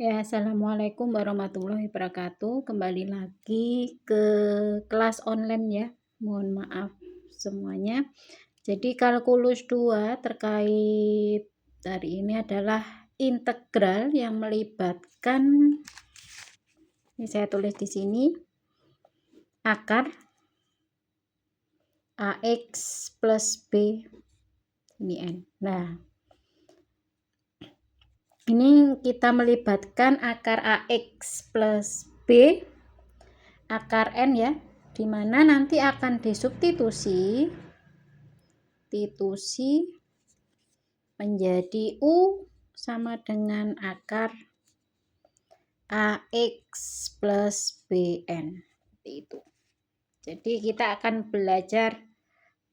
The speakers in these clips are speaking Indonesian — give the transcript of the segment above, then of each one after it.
Ya, assalamualaikum warahmatullahi wabarakatuh. Kembali lagi ke kelas online ya. Mohon maaf semuanya. Jadi kalkulus 2 terkait hari ini adalah integral yang melibatkan, ini saya tulis di sini, akar AX plus B ini N. Nah, ini kita melibatkan akar AX plus B akar N ya, dimana nanti akan disubstitusi menjadi U sama dengan akar AX plus BN itu. Jadi kita akan belajar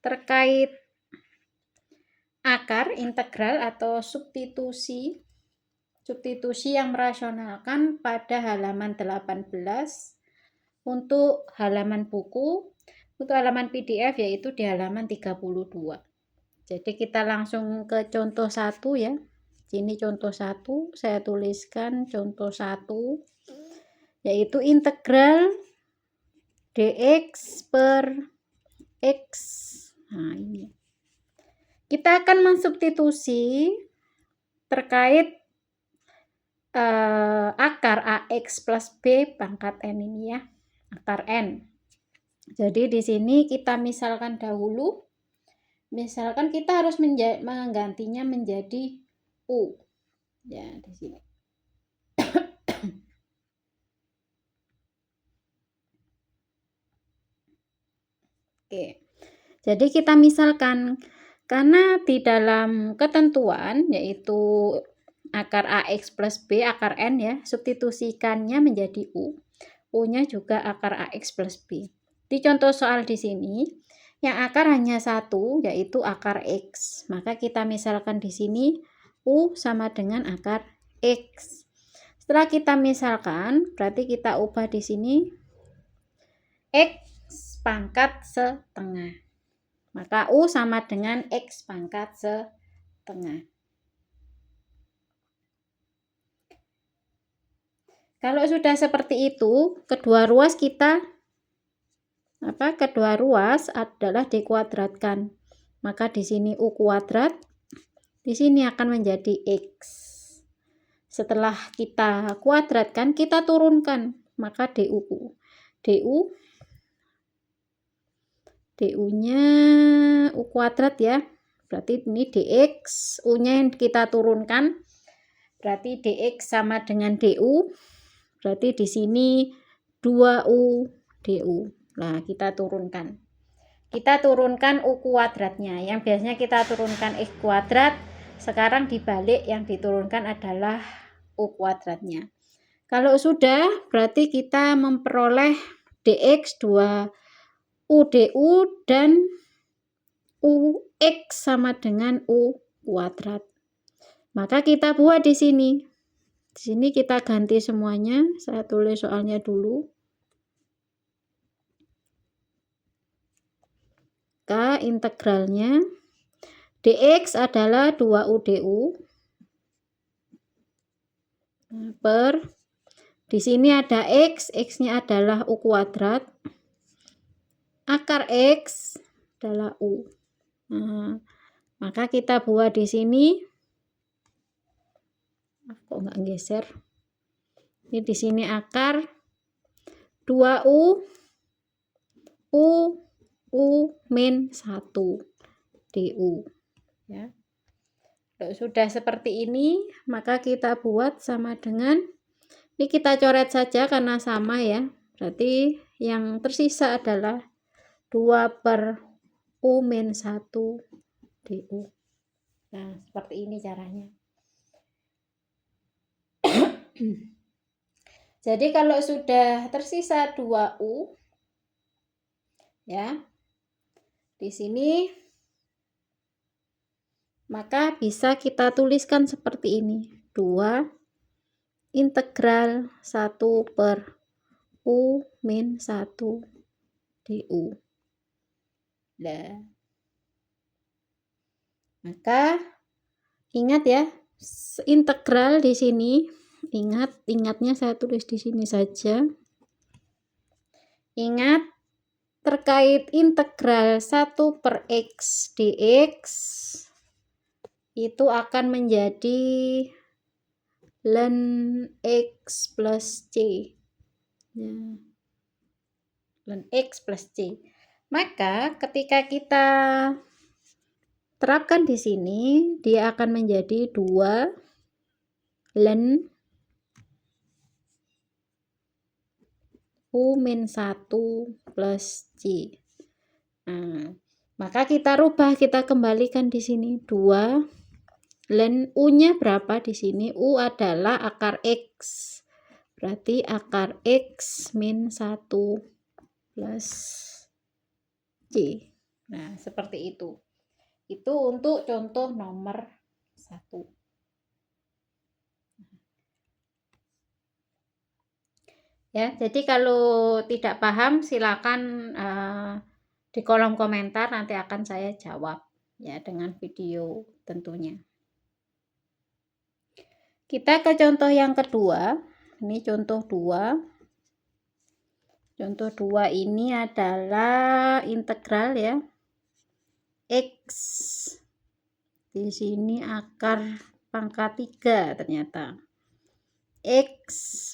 terkait akar integral atau substitusi yang merasionalkan pada halaman 18 untuk halaman buku. Untuk halaman PDF yaitu di halaman 32. Jadi kita langsung ke contoh 1 ya. Ini contoh 1, saya tuliskan contoh 1 yaitu integral dx per x. Nah, ini. Kita akan mensubstitusi terkait akar AX plus B pangkat N ini ya, akar N. Jadi di sini kita misalkan dahulu, misalkan kita harus menggantinya menjadi U. Ya, di sini. Oke. Jadi kita misalkan karena di dalam ketentuan yaitu akar AX plus B akar N ya, substitusikannya menjadi U. U-nya juga akar AX plus B. Di contoh soal di sini, yang akar hanya satu, yaitu akar X. Maka kita misalkan di sini, U sama dengan akar X. Setelah kita misalkan, berarti kita ubah di sini, X pangkat setengah. Maka U sama dengan X pangkat setengah. Kalau sudah seperti itu, kedua ruas adalah dikuadratkan. Maka di sini U kuadrat, di sini akan menjadi X. Setelah kita kuadratkan, kita turunkan, maka DU-nya U kuadrat ya. Berarti ini dx, U-nya yang kita turunkan. Berarti dx sama dengan DU. Berarti di sini 2U DU. Nah, kita turunkan. Kita turunkan U kuadratnya. Yang biasanya kita turunkan X kuadrat, sekarang dibalik yang diturunkan adalah U kuadratnya. Kalau sudah, berarti kita memperoleh dx 2U DU dan UX sama dengan U kuadrat. Maka kita buat di sini. Di sini kita ganti semuanya. Saya tulis soalnya dulu. Integralnya dx adalah 2U DU per, di sini ada X, X-nya adalah U kuadrat. Akar X adalah U. Nah, maka kita buat di sini. Kok nggak geser? Ini di sini akar 2U U min 1 DU ya. Kalau sudah seperti ini, maka kita buat sama dengan, ini kita coret saja karena sama ya. Berarti yang tersisa adalah 2 per U min 1 DU. Nah, seperti ini caranya. Jadi kalau sudah tersisa 2U ya, di sini maka bisa kita tuliskan seperti ini. 2 integral 1 per U min 1 DU. Nah, maka ingat ya, integral di sini Ingatnya saya tulis di sini saja. Ingat, terkait integral 1 per X dx itu akan menjadi ln X plus C. Ya. Ln X plus C. Maka ketika kita terapkan di sini, dia akan menjadi 2 ln U-1 plus C. Nah, maka kita rubah, kita kembalikan di sini 2 ln U-nya berapa di sini? U adalah akar X. Berarti akar X min 1 plus C. Nah, seperti itu. Itu untuk contoh nomor 1. Ya, jadi kalau tidak paham silakan di kolom komentar, nanti akan saya jawab ya dengan video tentunya. Kita ke contoh yang kedua. Ini contoh 2. Contoh 2 ini adalah integral ya. X. Di sini akar pangkat 3 ternyata. X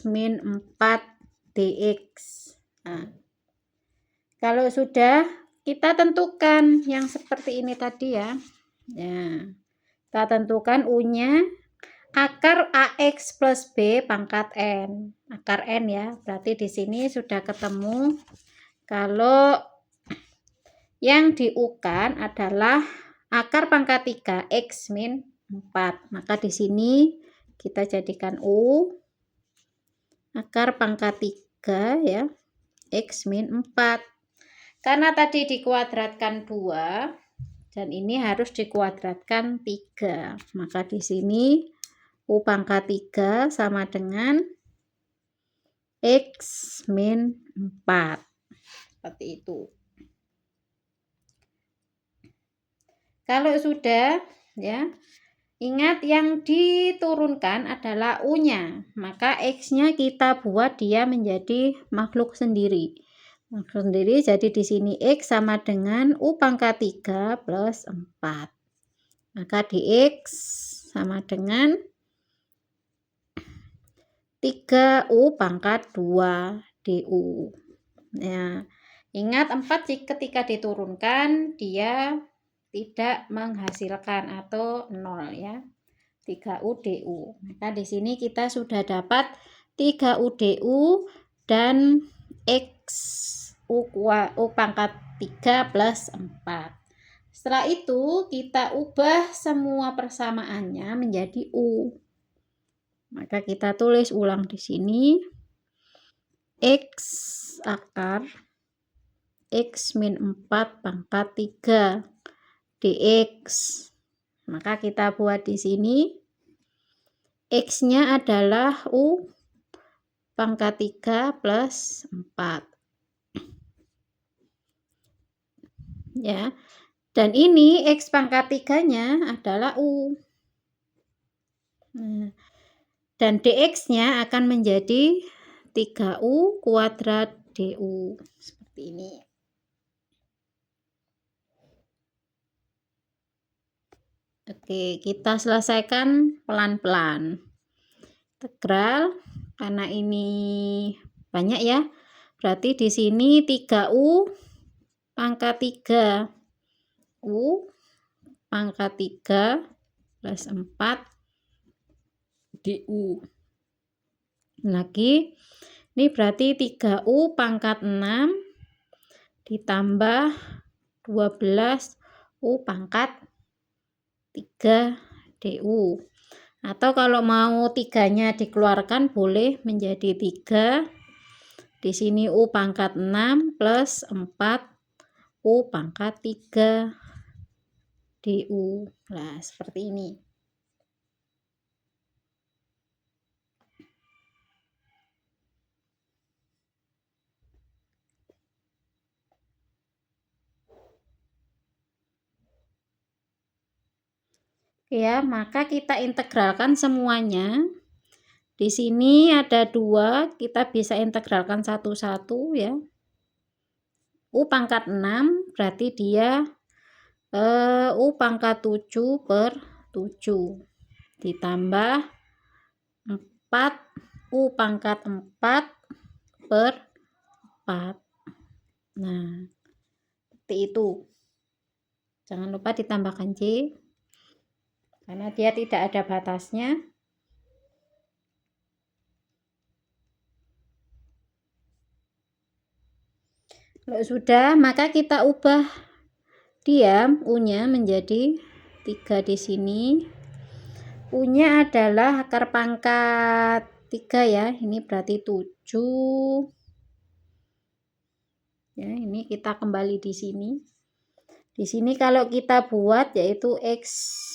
min 4 dx. Nah, kalau sudah, kita tentukan yang seperti ini tadi ya. Ya, kita tentukan U-nya akar AX plus B pangkat N. Akar N ya, berarti di sini sudah ketemu kalau yang di-U-kan adalah akar pangkat 3 X min 4. Maka di sini kita jadikan U akar pangkat 3 ya, X min 4. Karena tadi dikuadratkan 2 dan ini harus dikuadratkan 3. Maka di sini U pangkat 3 sama dengan X min 4. Seperti itu. Kalau sudah ya, ingat yang diturunkan adalah U-nya, maka X-nya kita buat dia menjadi makhluk sendiri. Makhluk sendiri, jadi di sini X sama dengan U pangkat 3 plus 4. Maka dx sama dengan 3U pangkat 2 du. Ya, ingat 4 ketika diturunkan dia tidak menghasilkan atau 0 ya. 3U du. Maka di sini kita sudah dapat 3U du dan X U pangkat 3 plus 4. Setelah itu kita ubah semua persamaannya menjadi U. Maka kita tulis ulang di sini. X akar X min 4 pangkat 3 dx. Maka kita buat di sini X-nya adalah U pangkat 3 plus 4. Ya. Dan ini X pangkat 3-nya adalah U. Nah, dan dx-nya akan menjadi 3U kuadrat du. Seperti ini. Oke, kita selesaikan pelan-pelan. Integral, karena ini banyak ya. Berarti di sini 3U pangkat 3. U pangkat 3 plus 4 du. Lagi, ini berarti 3U pangkat 6 ditambah 12U pangkat 3 du. Atau kalau mau 3-nya dikeluarkan boleh menjadi 3. Di sini U pangkat 6 plus 4 U pangkat 3 du. Nah, seperti ini. Ya, maka kita integralkan semuanya Di sini ada 2, kita bisa integralkan satu-satu ya. U pangkat 6 berarti dia U pangkat 7 per 7 ditambah 4 U pangkat 4 per 4. Nah, seperti itu. Jangan lupa ditambahkan C karena dia tidak ada batasnya. Kalau sudah, maka kita ubah dia U-nya menjadi 3 di sini. U-nya adalah akar pangkat 3 ya. Ini berarti 7. Ya, ini kita kembali di sini. Di sini kalau kita buat yaitu X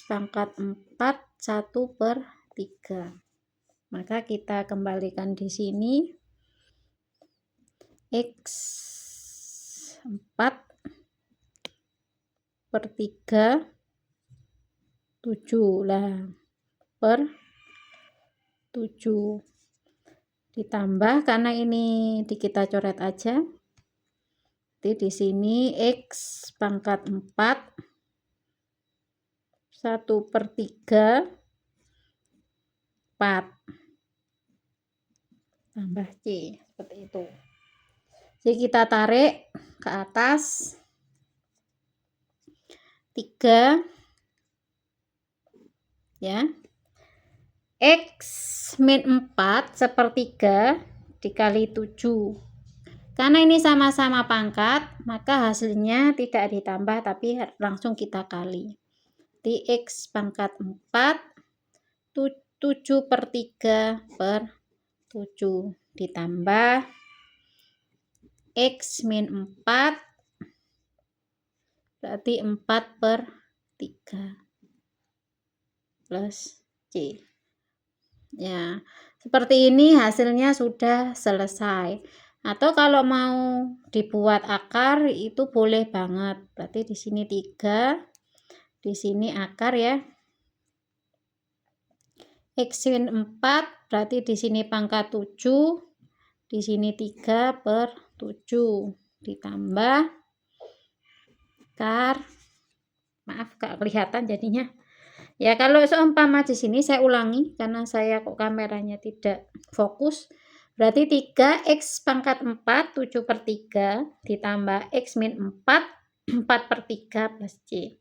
pangkat 4 1 per 3. Maka kita kembalikan di sini X 4 per 3 7 lah per 7 ditambah karena ini kita coret aja. Jadi di sini X pangkat 4 1 per 3 4 tambah C seperti itu. Jadi kita tarik ke atas 3 ya. X min 4 sepertiga dikali 7. Karena ini sama-sama pangkat, maka hasilnya tidak ditambah tapi langsung kita kali. Di X pangkat 4 7 per 3 per 7 ditambah X min 4 berarti 4 per 3 plus C. Ya, seperti ini hasilnya sudah selesai. Atau kalau mau dibuat akar itu boleh banget. Berarti di sini 3, di sini akar ya. X min 4 berarti di sini pangkat 7, di sini 3 per 7 ditambah akar. Maaf gak kelihatan jadinya. Ya kalau seumpama di sini saya ulangi karena saya kok kameranya tidak fokus. Berarti 3 X pangkat 4 7 per 3 ditambah X min 4 4 per 3 plus C.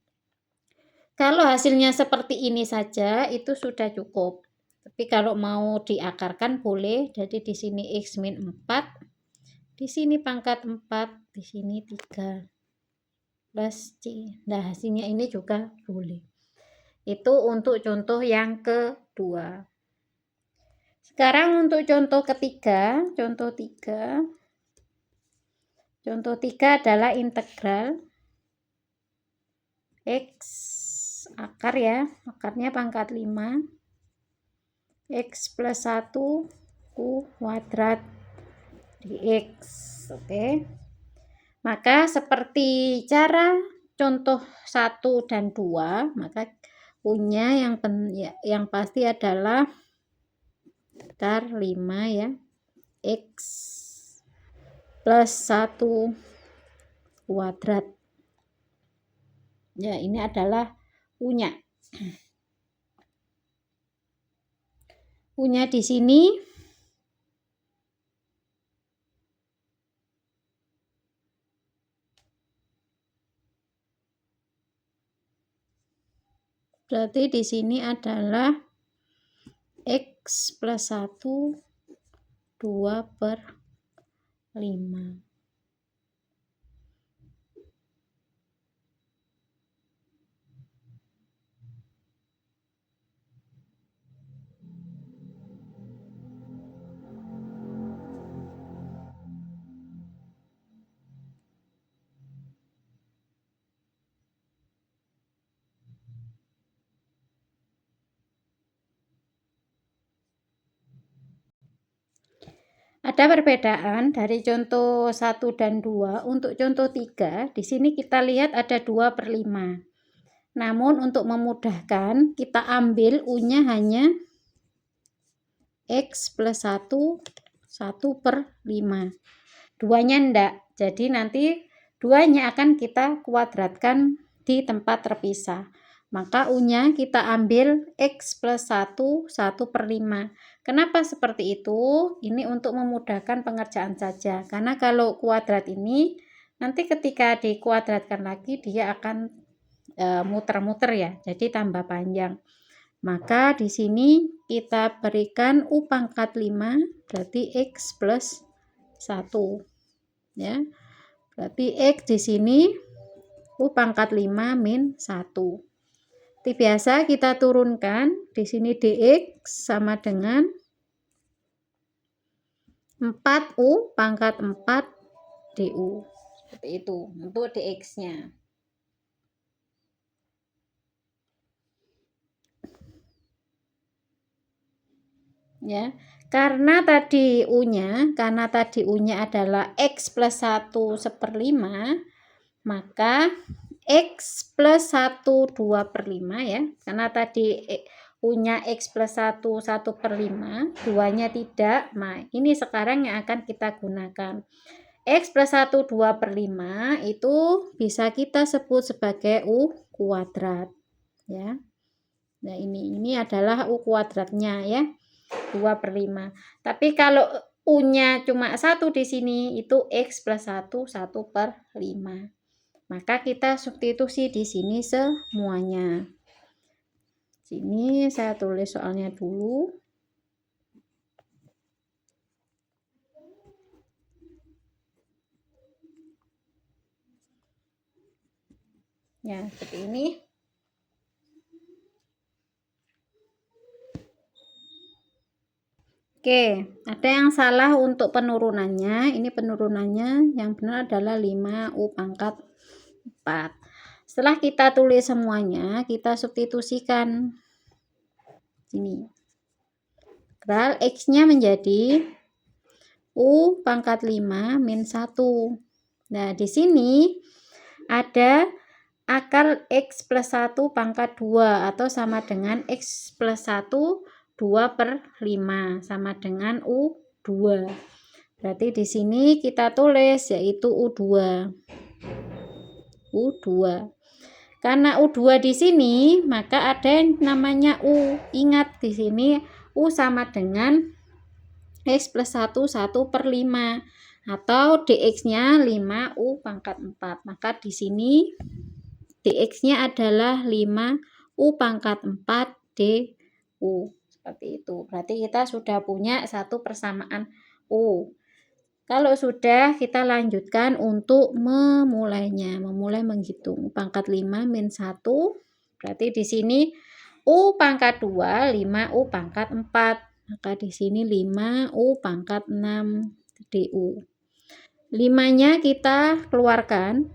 Kalau hasilnya seperti ini saja itu sudah cukup. Tapi kalau mau diakarkan boleh. Jadi di sini X min 4, di sini pangkat 4, di sini 3 plus C. Nah hasilnya ini juga boleh. Itu untuk contoh yang kedua. Sekarang untuk contoh ketiga, contoh 3. Contoh 3 adalah integral X akar ya, akarnya pangkat 5. X plus 1 U kuadrat dx. Oke. Maka seperti cara contoh 1 dan 2, maka punya yang pasti adalah akar 5 ya. X plus 1 kuadrat. Ya, ini adalah U-nya. U-nya di sini berarti di sini adalah X plus 1 2 per 5. Ada perbedaan dari contoh 1 dan 2. Untuk contoh 3, di sini kita lihat ada 2 per 5. Namun untuk memudahkan, kita ambil U-nya hanya X plus 1, 1/5. Duanya enggak, jadi nanti duanya akan kita kuadratkan di tempat terpisah. Maka U-nya kita ambil X plus 1, 1/5. Kenapa seperti itu? Ini untuk memudahkan pengerjaan saja. Karena kalau kuadrat ini, nanti ketika dikuadratkan lagi, dia akan muter-muter ya, jadi tambah panjang. Maka di sini kita berikan U pangkat 5, berarti X plus 1. Ya, berarti X di sini U pangkat 5 min 1. Seperti biasa kita turunkan, di sini dx sama dengan 4U pangkat 4 du. Seperti itu untuk dx-nya. Ya, karena tadi U-nya adalah X plus 1/5, maka X plus 1 2/5 ya, karena tadi U-nya X plus 1 1/5, duanya tidak. Nah, ini sekarang yang akan kita gunakan. X plus 1 2/5 itu bisa kita sebut sebagai U kuadrat ya. Nah, ini adalah U kuadratnya ya, 2/5. Tapi kalau U-nya cuma 1 di sini, itu X plus 1 1/5. Maka kita substitusi di sini semuanya. Sini saya tulis soalnya dulu. Ya, seperti ini. Oke, ada yang salah untuk penurunannya. Ini penurunannya yang benar adalah 5U pangkat 4. Setelah kita tulis semuanya, kita substitusikan. Ini. Integral X-nya menjadi U pangkat 5 min 1. Nah, di sini ada akar X plus 1 pangkat 2 atau sama dengan X plus 1 2/5 sama dengan U2. Berarti di sini kita tulis yaitu U2. Karena U2 di sini, maka ada yang namanya U. Ingat di sini U sama dengan X plus 1 1/5 atau dx-nya 5U pangkat 4. Maka di sini dx-nya adalah 5U pangkat 4 du. Seperti itu. Berarti kita sudah punya satu persamaan U. Kalau sudah, kita lanjutkan untuk memulainya. Memulai menghitung. Pangkat 5 min 1. Berarti di sini U pangkat 2, 5U pangkat 4. Maka di sini 5U pangkat 6 du. 5-nya kita keluarkan.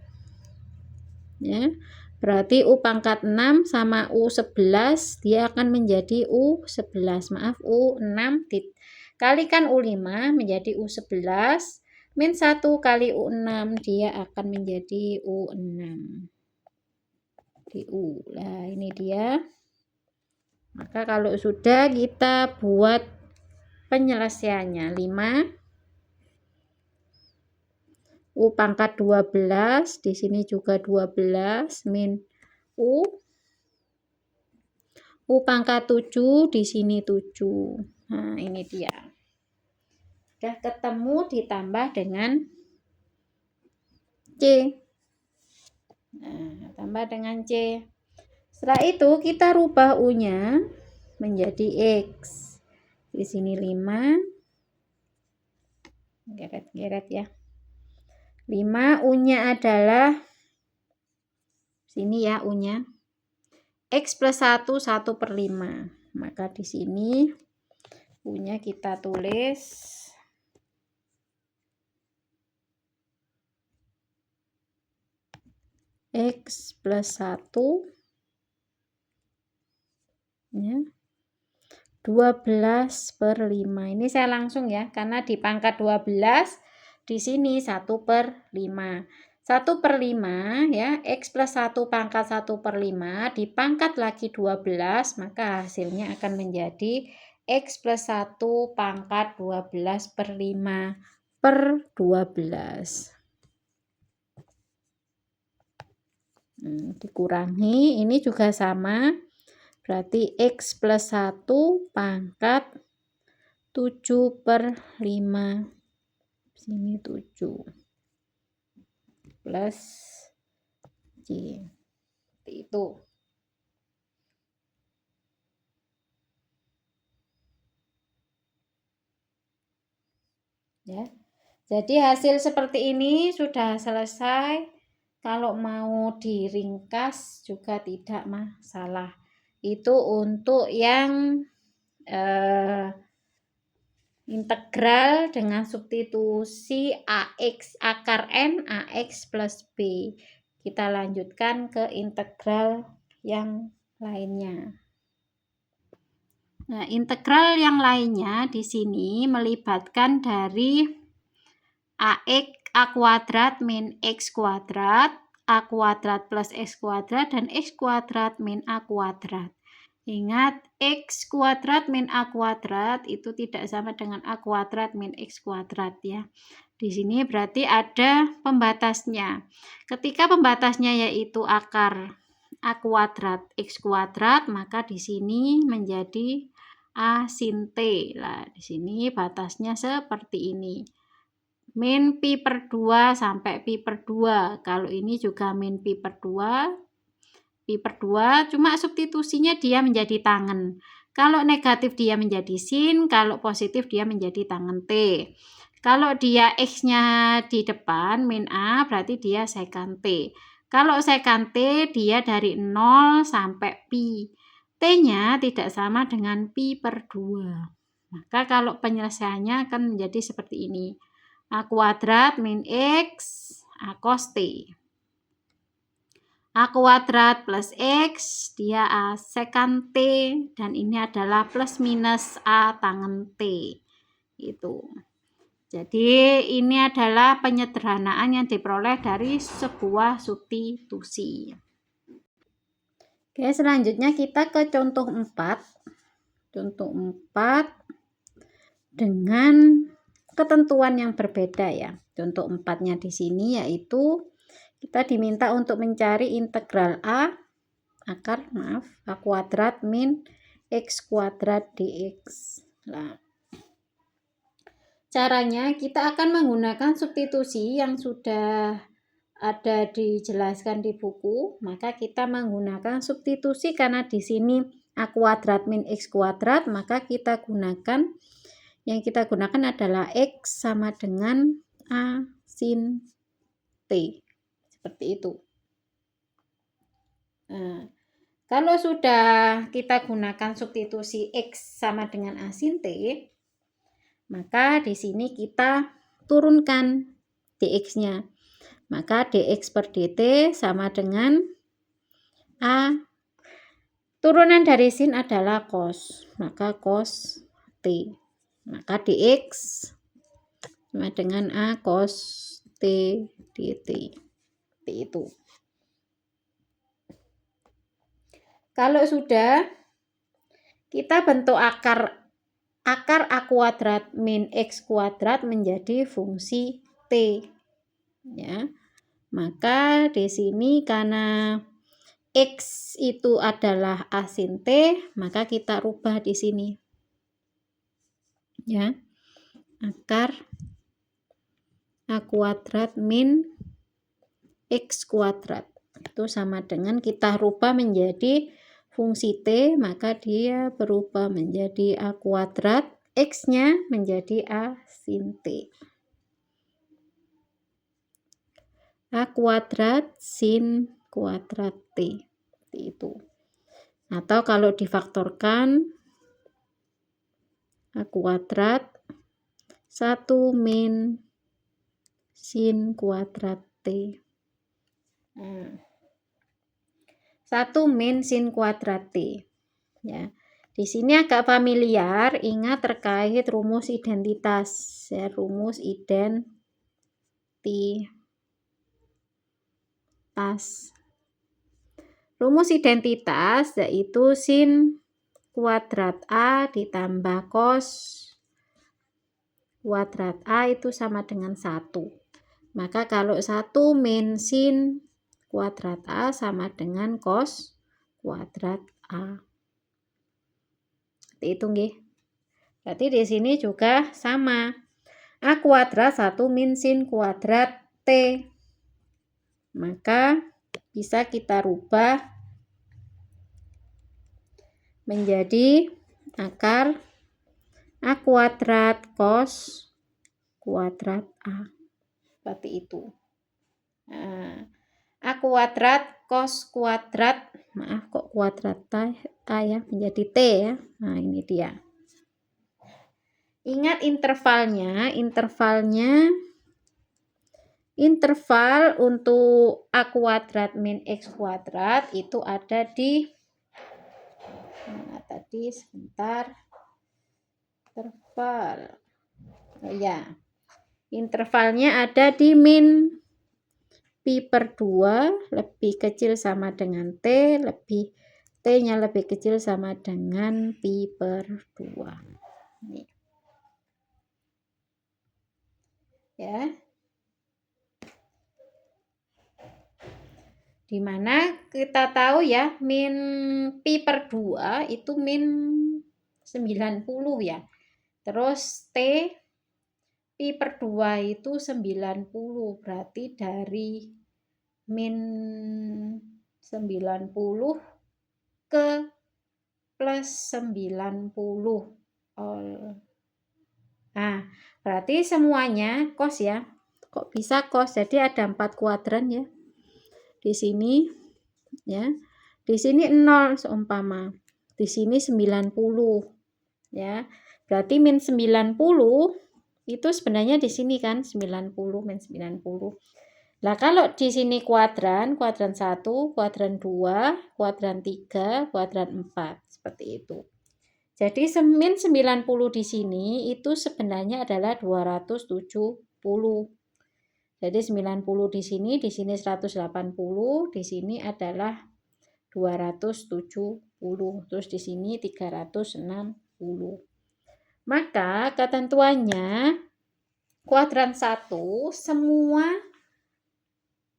Ya. Berarti U pangkat 6 sama U11, dia akan menjadi U11. Maaf, U6 dikalikan U5 menjadi U11. Min 1 kali U6, dia akan menjadi U6. du. Nah, ini dia. Maka kalau sudah, kita buat penyelesaiannya. 5 U pangkat 12, di sini juga 12 min U pangkat 7, di sini 7. Nah, ini dia. Sudah ketemu ditambah dengan C. Nah, tambah dengan C. Setelah itu kita rubah U-nya menjadi X. Di sini 5. Geret-geret ya. 5 U-nya adalah sini ya U-nya. X plus 1 1/5. Maka di sini U-nya kita tulis X plus 1 ya, 12/5. Ini saya langsung ya, karena di pangkat 12 di sini 1/5. 1/5 ya, X plus 1 pangkat 1/5 dipangkat lagi 12, maka hasilnya akan menjadi X plus 1 pangkat 12 per 5 per 12. Dikurangi, ini juga sama. Berarti X plus 1 pangkat 7 per 5. Sini 7. Plus C. Itu. Ya. Jadi hasil seperti ini sudah selesai. Kalau mau diringkas juga tidak masalah. Itu untuk yang integral dengan substitusi AX akar N AX plus B. Kita lanjutkan ke integral yang lainnya. Nah, integral yang lainnya di sini melibatkan dari AX A kuadrat min X kuadrat, A kuadrat plus X kuadrat, dan X kuadrat min A kuadrat. Ingat, X kuadrat min A kuadrat itu tidak sama dengan A kuadrat min X kuadrat ya. Di sini berarti ada pembatasnya. Ketika pembatasnya yaitu akar A kuadrat X kuadrat, maka di sini menjadi A sin T. Nah, di sini batasnya seperti ini. Min pi per 2 sampai pi per 2. Kalau ini juga min pi per 2. Pi per 2, cuma substitusinya dia menjadi tangen. Kalau negatif dia menjadi sin, kalau positif dia menjadi tangen T. Kalau dia X-nya di depan, min A, berarti dia sekant T. Kalau sekant T, dia dari 0 sampai pi. T-nya tidak sama dengan pi per 2. Maka kalau penyelesaiannya akan menjadi seperti ini. A kuadrat min X, A cos T. A kuadrat plus X, dia A sekant T, dan ini adalah plus minus A tangen T. Itu. Jadi ini adalah penyederhanaan yang diperoleh dari sebuah substitusi. Oke, selanjutnya kita ke contoh 4. Contoh 4 dengan ketentuan yang berbeda ya. Contoh 4-nya di sini yaitu kita diminta untuk mencari integral A kuadrat min X kuadrat dx. Nah, caranya kita akan menggunakan substitusi yang sudah ada dijelaskan di buku. Maka kita menggunakan substitusi karena di sini A kuadrat min X kuadrat, maka kita gunakan adalah X sama dengan A sin T. Seperti itu. Nah, kalau sudah kita gunakan substitusi X sama dengan A sin T, maka di sini kita turunkan dx-nya. Maka dx per dt sama dengan A. Turunan dari sin adalah cos. Maka cos T. Maka dx sama dengan A cos T dt. Seperti itu. Kalau sudah, kita bentuk akar A kuadrat min X kuadrat menjadi fungsi T. Ya. Maka di sini karena X itu adalah A sin T, maka kita rubah di sini. Ya. Akar A kuadrat min X kuadrat. Itu sama dengan kita rubah menjadi fungsi T, maka dia berubah menjadi A kuadrat, X-nya menjadi A sin T. A kuadrat sin kuadrat T. Seperti itu. Atau kalau difaktorkan, A kuadrat 1 min sin kuadrat T. 1 min sin kuadrat T. Ya. Di sini agak familiar, ingat terkait rumus identitas. Ya, rumus identitas. Rumus identitas yaitu sin kuadrat A ditambah cos kuadrat A itu sama dengan 1. Maka kalau 1 min sin kuadrat A sama dengan cos kuadrat A. Seperti itu nggih. Berarti di sini juga sama. A kuadrat 1 min sin kuadrat T. Maka bisa kita rubah menjadi akar A kuadrat cos kuadrat A. Seperti itu. Nah, A kuadrat cos kuadrat, maaf kok kuadrat A ya, menjadi T ya. Nah, ini dia. Ingat intervalnya interval untuk A kuadrat min X kuadrat itu ada di tadi sebentar interval ya, intervalnya ada di min pi per 2 lebih kecil sama dengan T, lebih T-nya lebih kecil sama dengan pi per 2. Nih. Ya. Dimana kita tahu ya min pi per 2 itu min 90 ya. Terus T pi per 2 itu 90. Berarti dari min 90 ke plus 90. Nah, berarti semuanya cos ya. Kok bisa cos? Jadi ada 4 kuadran ya. Di sini ya. Di sini 0 seumpama. Di sini 90 ya. Berarti min 90 itu sebenarnya di sini kan 90 min 90. Nah, kalau di sini kuadran 1, kuadran 2, kuadran 3, kuadran 4 seperti itu. Jadi min 90 di sini itu sebenarnya adalah 270. Jadi 90 di sini 180, di sini adalah 270, terus di sini 360. Maka ketentuannya kuadran 1 semua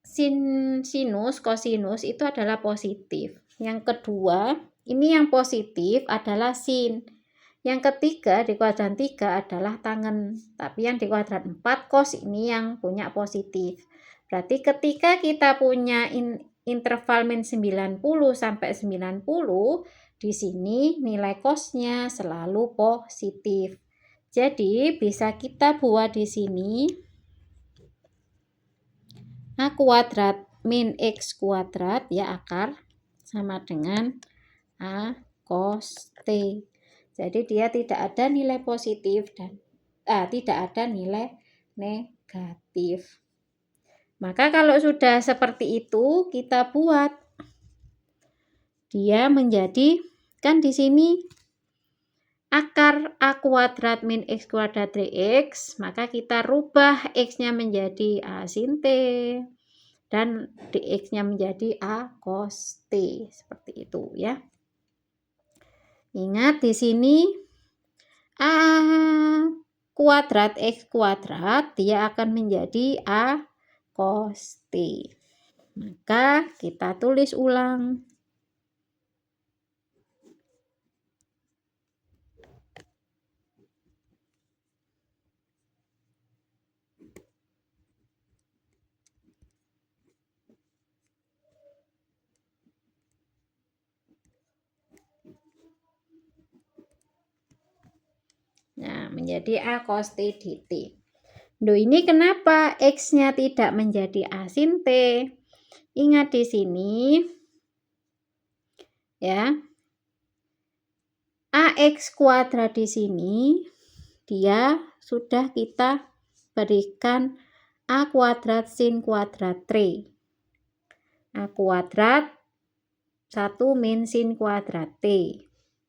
sinus, kosinus itu adalah positif. Yang kedua, ini yang positif adalah sin. Yang ketiga di kuadran 3 adalah tangen. Tapi yang di kuadran 4 cos ini yang punya positif. Berarti ketika kita punya interval min 90 sampai 90, di sini nilai cosnya selalu positif. Jadi bisa kita buat di sini A kuadrat min X kuadrat ya akar sama dengan A cos T. Jadi dia tidak ada nilai positif dan tidak ada nilai negatif. Maka kalau sudah seperti itu kita buat dia menjadi kan di sini akar A kuadrat min X kuadrat dx, maka kita rubah X-nya menjadi A sin T dan dx-nya menjadi A cos T. Seperti itu ya. Ingat di sini A kuadrat X kuadrat dia akan menjadi A cos T. Maka kita tulis ulang. Nah, menjadi A cos T dt. Loh, ini kenapa X-nya tidak menjadi A sin T? Ingat di sini ya. AX kuadrat di sini dia sudah kita berikan A kuadrat sin kuadrat T. A kuadrat 1 min sin kuadrat T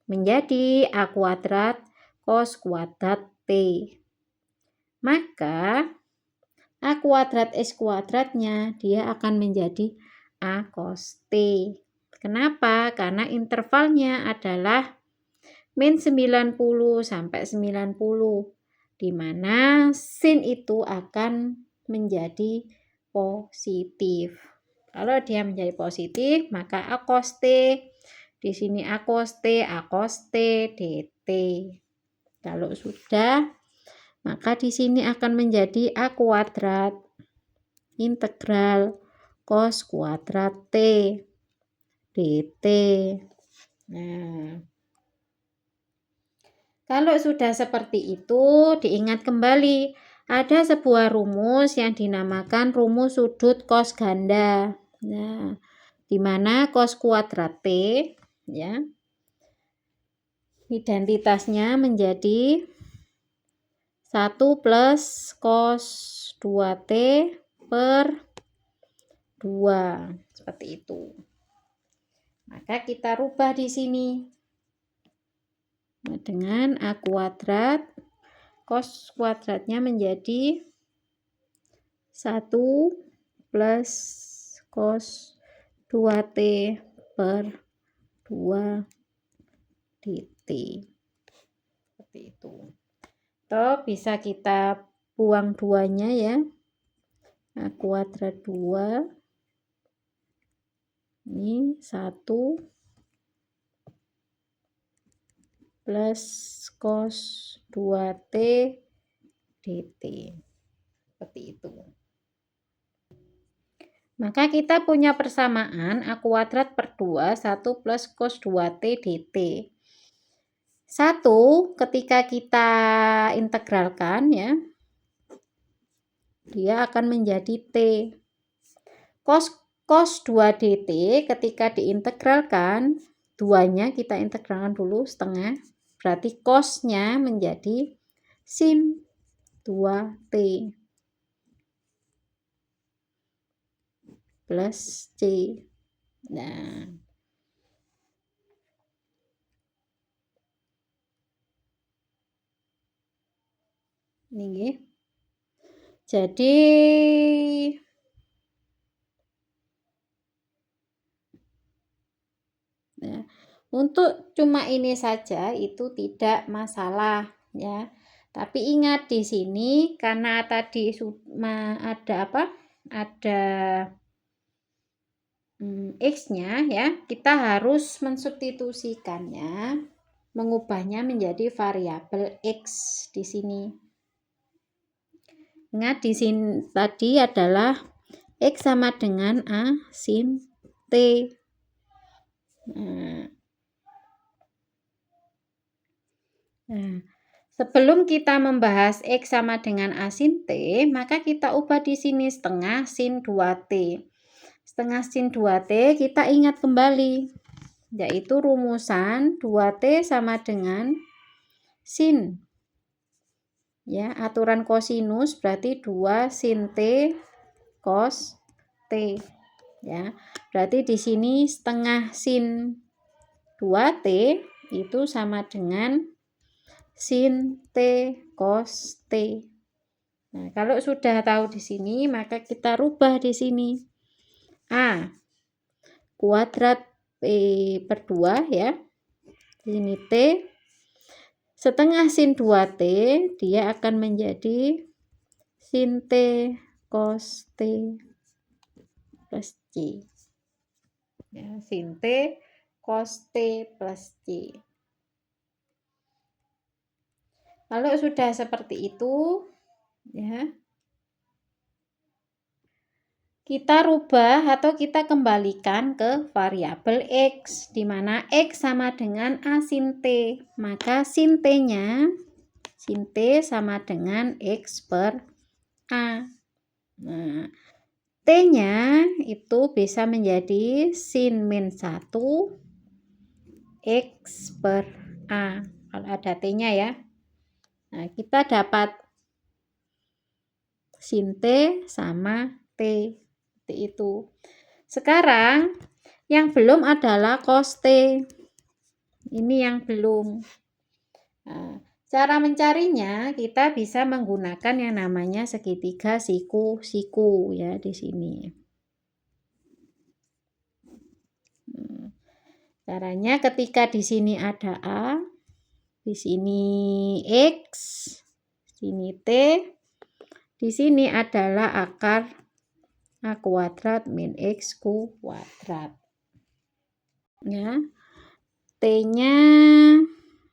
menjadi A kuadrat cos kuadrat T. Maka A kuadrat S kuadratnya dia akan menjadi A cos T. Kenapa? Karena intervalnya adalah min 90 sampai 90, di mana sin itu akan menjadi positif. Kalau dia menjadi positif, maka A cos T, di sini A cos T dt. Kalau sudah, maka di sini akan menjadi A kuadrat integral cos kuadrat T dt. Nah, kalau sudah seperti itu, diingat kembali, ada sebuah rumus yang dinamakan rumus sudut cos ganda. Nah, di mana cos kuadrat T, ya, identitasnya menjadi 1 plus cos 2T per 2. Seperti itu. Maka kita rubah di sini. Nah, dengan A kuadrat, cos kuadratnya menjadi 1 plus cos 2T per 2 dt. Seperti itu. Atau bisa kita buang 2-nya ya. A kuadrat 2. Ini 1 plus cos 2T dt. Seperti itu. Maka kita punya persamaan A kuadrat per 2, 1 plus cos 2T dt. 1 ketika kita integralkan ya, dia akan menjadi T. Cos 2 dt ketika diintegralkan, 2-nya kita integralkan dulu setengah, berarti cosnya menjadi sin 2T plus C. Nah, ini jadi ya, untuk cuma ini saja itu tidak masalah ya. Tapi ingat di sini karena tadi ada apa? Ada X-nya ya, kita harus mensubstitusikannya, mengubahnya menjadi variabel X di sini. Ingat di sini tadi adalah X sama dengan A sin T. Nah, sebelum kita membahas X sama dengan A sin T, maka kita ubah di sini setengah sin 2T. Setengah sin 2T kita ingat kembali, yaitu rumusan 2T sama dengan sin. Ya, aturan kosinus berarti 2 sin T cos T. Ya, berarti di sini setengah sin 2T itu sama dengan sin T cos T. Nah, kalau sudah tahu di sini, maka kita rubah di sini. A kuadrat P per 2 ya. Ini T. Setengah sin 2T, dia akan menjadi sin T cos T plus C. Ya, sin T cos T plus C. Kalau sudah seperti itu, ya, kita rubah atau kita kembalikan ke variabel X, di mana X sama dengan A sin T. Maka sin T-nya, sin T sama dengan X per A. Nah, T-nya itu bisa menjadi sin min 1 X per A. Kalau ada T-nya ya. Nah, kita dapat sin T sama T. Seperti itu. Sekarang yang belum adalah cos T. Ini yang belum. Nah, cara mencarinya kita bisa menggunakan yang namanya segitiga siku-siku ya di sini. Caranya ketika di sini ada A, Di sini X, sini T, di sini adalah akar A kuadrat min X kuadrat. Ya, T-nya,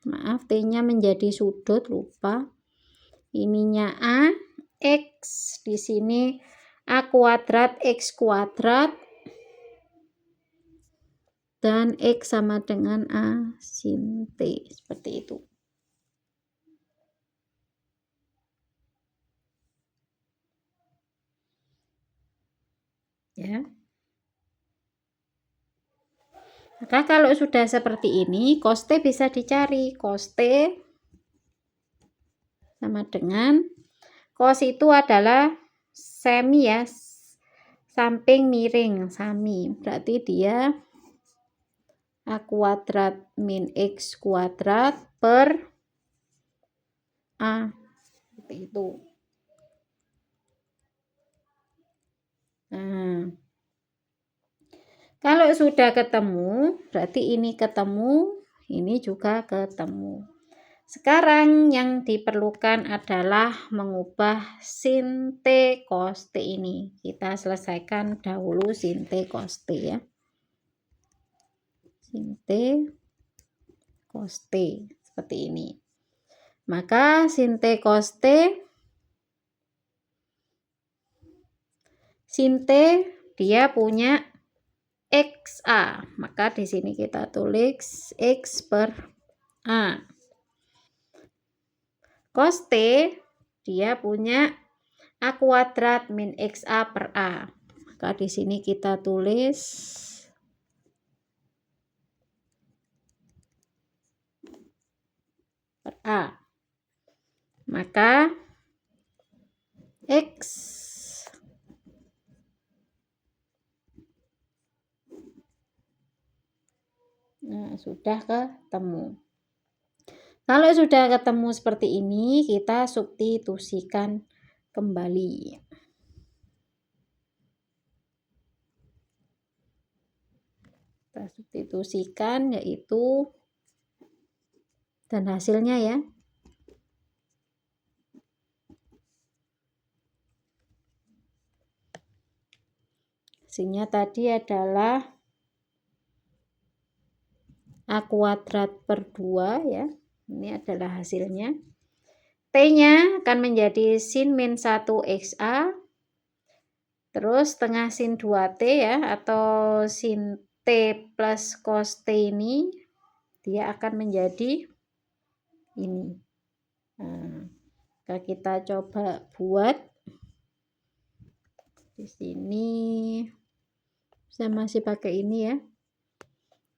maaf, T-nya menjadi sudut, lupa. Ininya A, X, di sini A kuadrat, X kuadrat, dan X sama dengan A sin T, seperti itu. Ya. Maka kalau sudah seperti ini, cos T bisa dicari. Cos T sama dengan, cos itu adalah semi ya, samping miring, sami. Berarti dia A kuadrat min X kuadrat per A. Seperti itu. Nah, kalau sudah ketemu, berarti ini ketemu, ini juga ketemu. Sekarang yang diperlukan adalah mengubah sin T cos T ini. Kita selesaikan dahulu sin T cos T ya. Sin T cos T seperti ini. Maka sin T cos T, sin T dia punya XA. Maka di sini kita tulis X per A. Cos T dia punya A kuadrat min XA per A. Maka di sini kita tulis per A. Maka X sudah ketemu. Kalau sudah ketemu seperti ini, kita substitusikan kembali. Kita substitusikan yaitu, dan hasilnya ya. Hasilnya tadi adalah A kuadrat per 2 ya. Ini adalah hasilnya. T-nya akan menjadi sin min 1 XA. Terus tengah sin 2T ya, atau sin T plus cos T ini, dia akan menjadi ini. Nah, kita coba buat. Di sini saya masih pakai ini ya.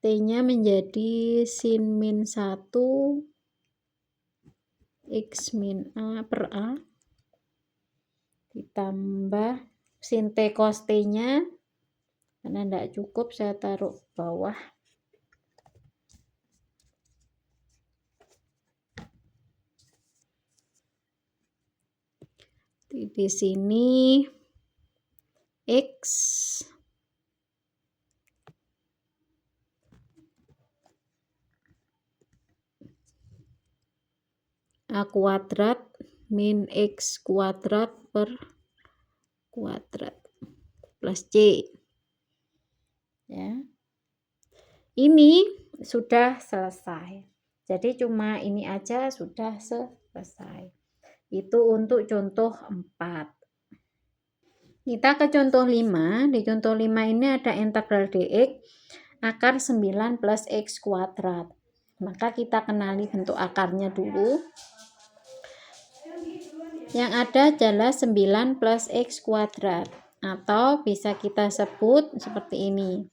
T-nya menjadi sin min 1 X min A per A. Ditambah sin T cos T-nya. Karena tidak cukup, saya taruh bawah. Di sini X A kuadrat min X kuadrat per kuadrat plus C. Ya. Ini sudah selesai. Jadi cuma ini aja sudah selesai. Itu untuk contoh 4. Kita ke contoh 5. Di contoh 5 ini ada integral dx akar 9 plus X kuadrat. Maka kita kenali bentuk akarnya dulu. Yang ada adalah 9 plus X kuadrat. Atau bisa kita sebut seperti ini.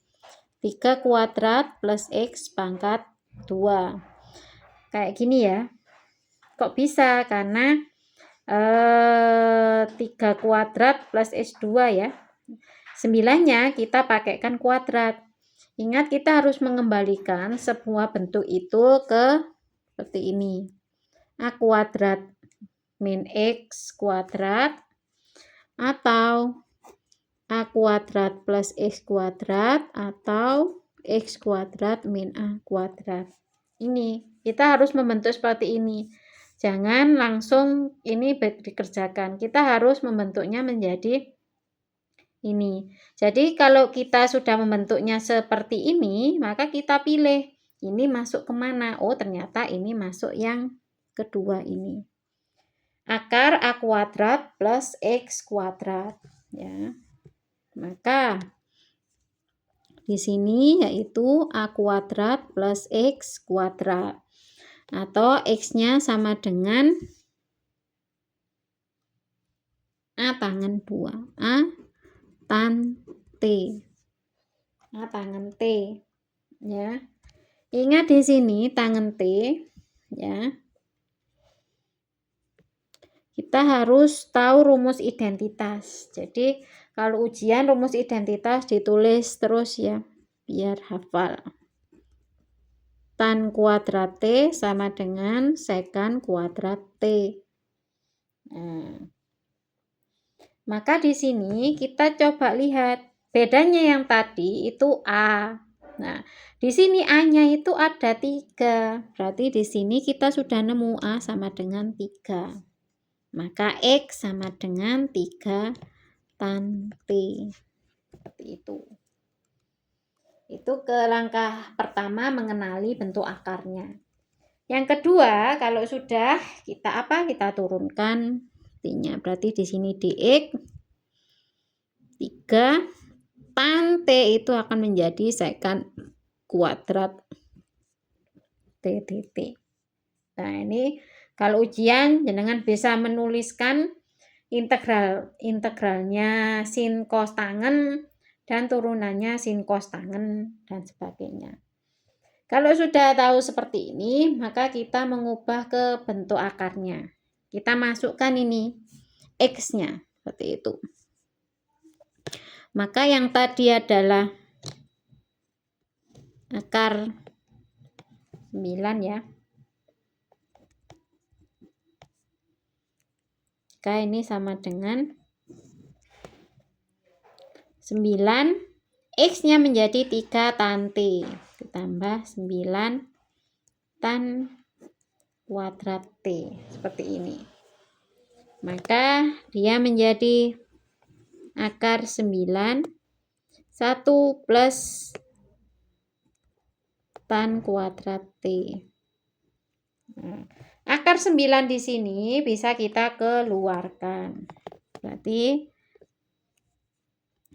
3 kuadrat plus X pangkat 2. Kayak gini ya. Kok bisa? Karena 3 kuadrat plus X2 ya. 9-nya kita pakaikan kuadrat. Ingat, kita harus mengembalikan sebuah bentuk itu ke seperti ini. A kuadrat min X kuadrat atau A kuadrat plus X kuadrat atau X kuadrat min A kuadrat. ini. Kita harus membentuk seperti ini. Jangan langsung ini dikerjakan. Kita harus membentuknya menjadi ini. Jadi kalau kita sudah membentuknya seperti ini, maka kita pilih ini masuk kemana. Oh, ternyata ini masuk yang kedua ini. Akar A kuadrat plus X kuadrat. Ya. Maka di sini yaitu A kuadrat plus X kuadrat. Atau X-nya sama dengan A tangen 2. A tan T. A tangen T. Ya. Ingat di sini tangen T. Ya. Kita harus tahu rumus identitas. Jadi kalau ujian rumus identitas ditulis terus ya, biar hafal. Tan kuadrat T sama dengan sekan kuadrat T. Nah, maka di sini kita coba lihat bedanya yang tadi itu A. Nah, di sini A-nya itu ada 3. Berarti di sini kita sudah nemu A sama dengan 3. Maka X sama dengan 3 tan T. Seperti itu. Itu ke langkah pertama mengenali bentuk akarnya. Yang kedua, kalau sudah kita turunkan T-nya. Berarti di sini dx 3 tan T itu akan menjadi sekan kuadrat T dt. Nah, ini kalau ujian jenengan bisa menuliskan integralnya sin cos tangen dan turunannya sin cos tangen dan sebagainya. Kalau sudah tahu seperti ini, maka kita mengubah ke bentuk akarnya. Kita masukkan ini X-nya seperti itu. Maka yang tadi adalah akar 9 ya. Maka ini sama dengan 9. X-nya menjadi 3 tan T. Ditambah 9 tan kuadrat T. Seperti ini. Maka dia menjadi akar 9. 1 plus tan kuadrat T. Nah, akar 9 di sini bisa kita keluarkan. Berarti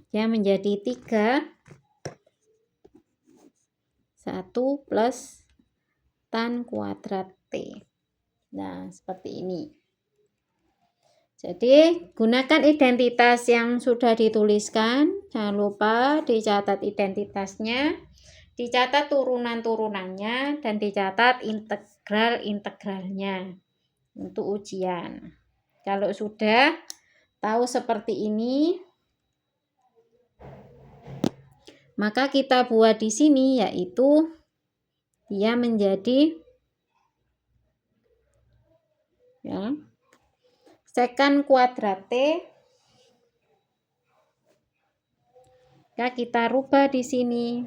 dia menjadi 3 1 plus tan kuadrat T. Nah, seperti ini. Jadi, gunakan identitas yang sudah dituliskan. Jangan lupa dicatat identitasnya, dicatat turunan-turunannya, dan dicatat integral-integralnya untuk ujian. Kalau sudah tahu seperti ini, maka kita buat di sini yaitu dia menjadi ya, sekan kuadrat T. Ya, kita rubah di sini.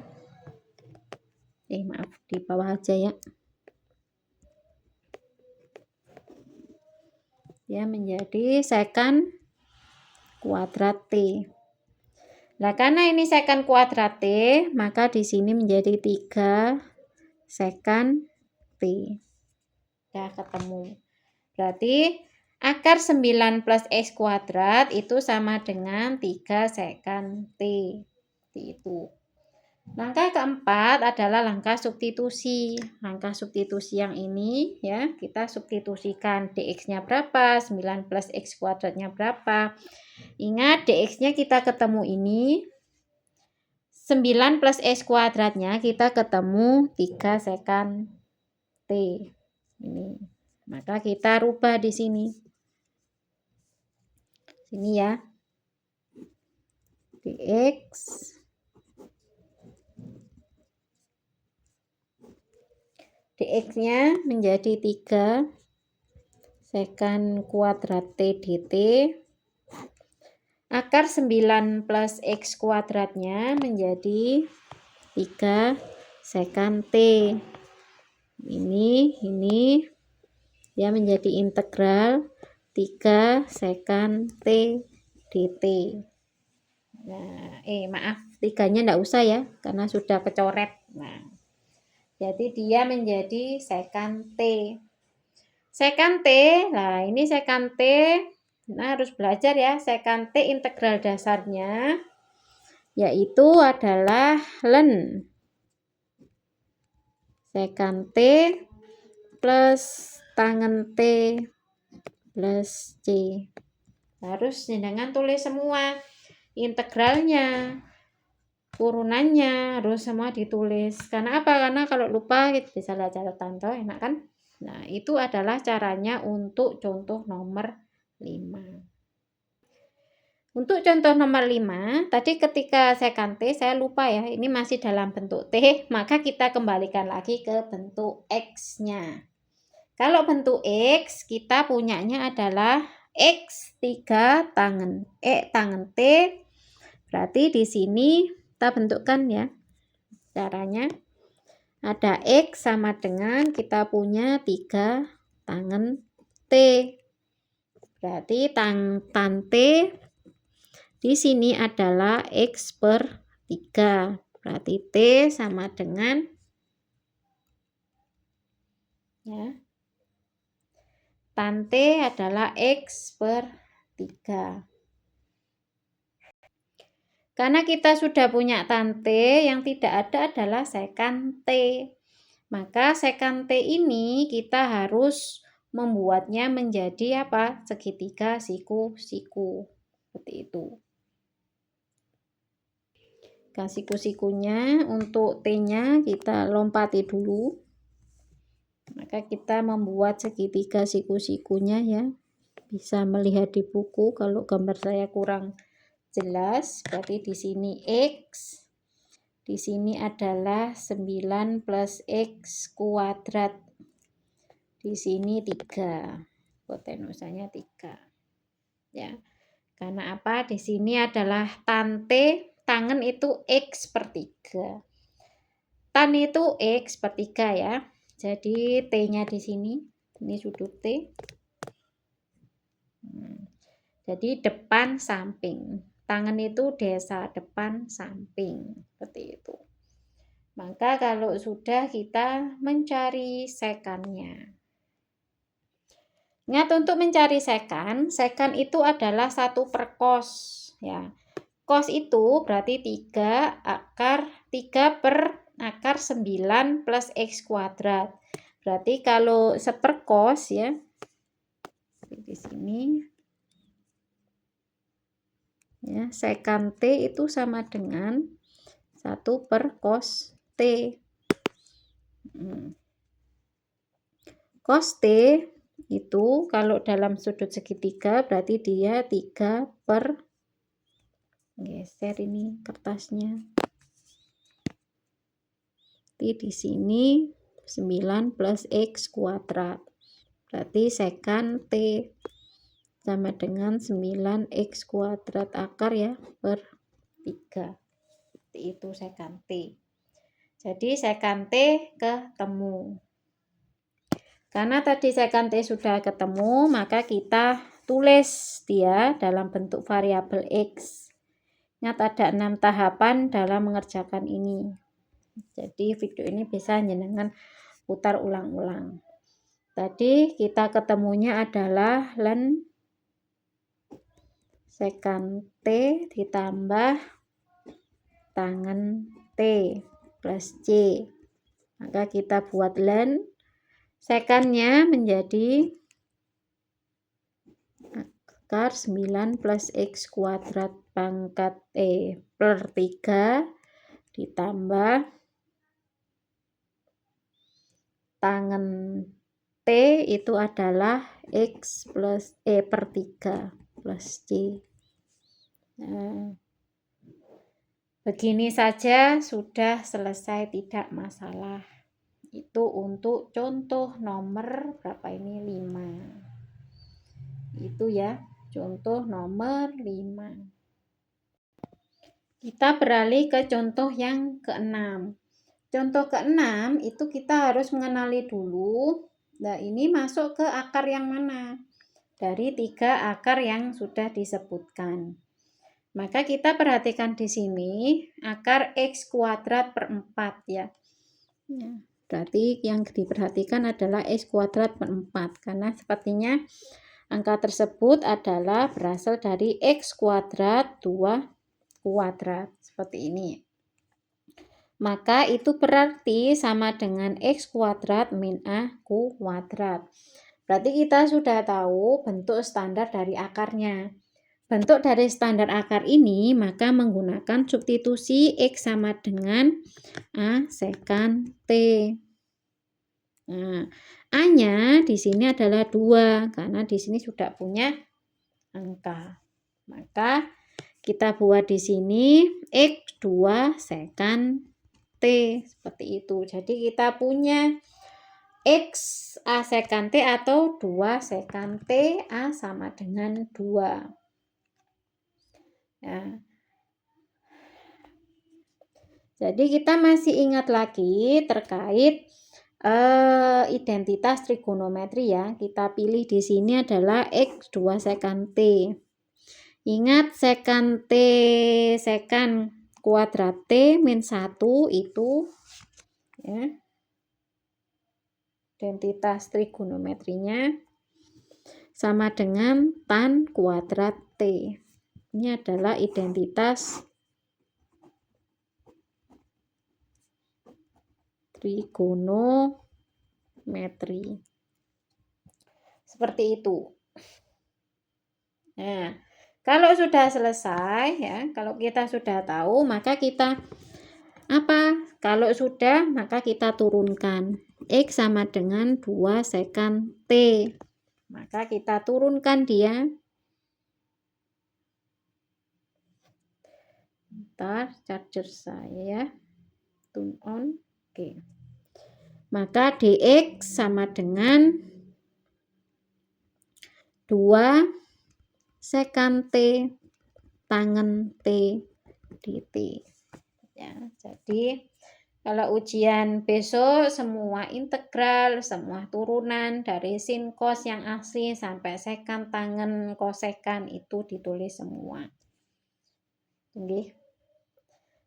Maaf, di bawah aja ya. Dia menjadi sekan kuadrat T. Nah, karena ini sekan kuadrat T, maka di sini menjadi 3 sekan T. Ya, ketemu. Berarti akar 9 plus X kuadrat itu sama dengan 3 sekan T. Itu. Langkah keempat adalah langkah substitusi. Langkah substitusi yang ini ya, kita substitusikan dx-nya berapa, 9 plus X kuadratnya berapa. Ingat dx-nya kita ketemu ini, 9 plus X kuadratnya kita ketemu 3 sekan T. Ini. Maka kita rubah di sini. Sini ya. Dx dx-nya menjadi 3 sekan kuadrat T dt. Akar 9 plus X kuadratnya menjadi 3 sekan T. ini ya menjadi integral 3 sekant T dt. Nah, maaf, 3-nya enggak usah ya, karena sudah kecoret. Nah, jadi dia menjadi sekant T. Sekant T, nah ini sekant T, nah harus belajar ya, sekant T integral dasarnya, yaitu adalah ln sekant T plus tangen T plus C. Harus jenengan tulis semua integralnya, turunannya harus semua ditulis. Karena apa? Karena kalau lupa bisa lihat catatan toh, enak kan? Nah, itu adalah caranya untuk contoh nomor 5. Untuk contoh nomor 5, tadi ketika sekant T saya lupa ya, ini masih dalam bentuk T, maka kita kembalikan lagi ke bentuk X-nya. Kalau bentuk X, kita punyanya adalah X 3 tangen T, berarti di sini kita bentukkan ya. Caranya ada X sama dengan kita punya 3 tangen T. Berarti tan T di sini adalah X per 3. Berarti T sama dengan ya, tan T adalah X per 3. Karena kita sudah punya tan T, yang tidak ada adalah sekant T. Maka sekant T ini kita harus membuatnya menjadi apa? Segitiga siku-siku. Seperti itu. Siku-sikunya untuk T-nya kita lompati dulu. Maka kita membuat segitiga siku-sikunya ya. Bisa melihat di buku, kalau gambar saya kurang jelas, berarti di sini X. Di sini adalah 9 plus X kuadrat. Di sini 3. Hipotenusanya 3. Ya. Karena apa? Di sini adalah tan T, tangen itu X per 3. Tan itu X per 3 ya. Jadi T-nya di sini, ini sudut T. Jadi depan samping. Tangen itu desa depan samping. Seperti itu. Maka kalau sudah kita mencari sekannya. Ingat untuk mencari sekan itu adalah 1 per cos. Ya. Cos itu berarti 3 per akar 9 plus X kuadrat. Berarti kalau seperkos ya, di sini ya, sekant T itu sama dengan 1 per cos T. Cos T itu kalau dalam sudut segitiga berarti dia 3 per, geser ini kertasnya, di sini 9 plus X kuadrat. Berarti sekant T sama dengan 9X kuadrat akar ya per 3. Itu sekant T. Jadi sekant T ketemu. Karena tadi sekant T sudah ketemu, maka kita tulis dia dalam bentuk variabel X. Ingat ada 6 tahapan dalam mengerjakan ini. Jadi video ini bisa jenengan putar ulang-ulang. Tadi kita ketemunya adalah ln sekant T ditambah tangen T plus C. Maka kita buat ln sekannya menjadi akar 9 plus X kuadrat pangkat per 3 ditambah tangen T itu adalah X plus per 3 plus C. Nah, begini saja sudah selesai, tidak masalah. Itu untuk contoh nomor berapa ini? 5. Itu ya, contoh nomor 5. Kita beralih ke contoh yang ke-6. Contoh ke-6 itu kita harus mengenali dulu. Nah, ini masuk ke akar yang mana? Dari 3 akar yang sudah disebutkan. Maka kita perhatikan di sini akar X kuadrat per 4 ya. Berarti yang diperhatikan adalah X kuadrat per 4. Karena sepertinya angka tersebut adalah berasal dari X kuadrat 2 kuadrat. Seperti ini. Maka itu berarti sama dengan X kuadrat min A kuadrat. Berarti kita sudah tahu bentuk standar dari akarnya. Bentuk dari standar akar ini maka menggunakan substitusi X sama dengan A sekan T. Nah, A-nya di sini adalah 2 karena di sini sudah punya angka. Maka kita buat di sini X 2 sekan T seperti itu. Jadi kita punya X A sekan T atau 2 sekan T A sama dengan 2. Ya. Jadi kita masih ingat lagi terkait identitas trigonometri ya. Kita pilih di sini adalah X 2 sekan T. Ingat sekan T sekan kuadrat T min 1 itu ya. Identitas trigonometrinya sama dengan tan kuadrat T. Ini adalah identitas trigonometri. Seperti itu. Nah, kalau sudah selesai ya, kalau kita sudah tahu, maka kita apa? Kalau sudah, maka kita turunkan. X sama dengan 2 sekan T. Maka kita turunkan dia. Bentar, charger saya turn on. Oke. Maka dx sama dengan 2 sekan T tangen T dt. Ya, jadi kalau ujian besok semua integral, semua turunan dari sin cos yang asli sampai sekan tangen kosekan itu ditulis semua. Oke.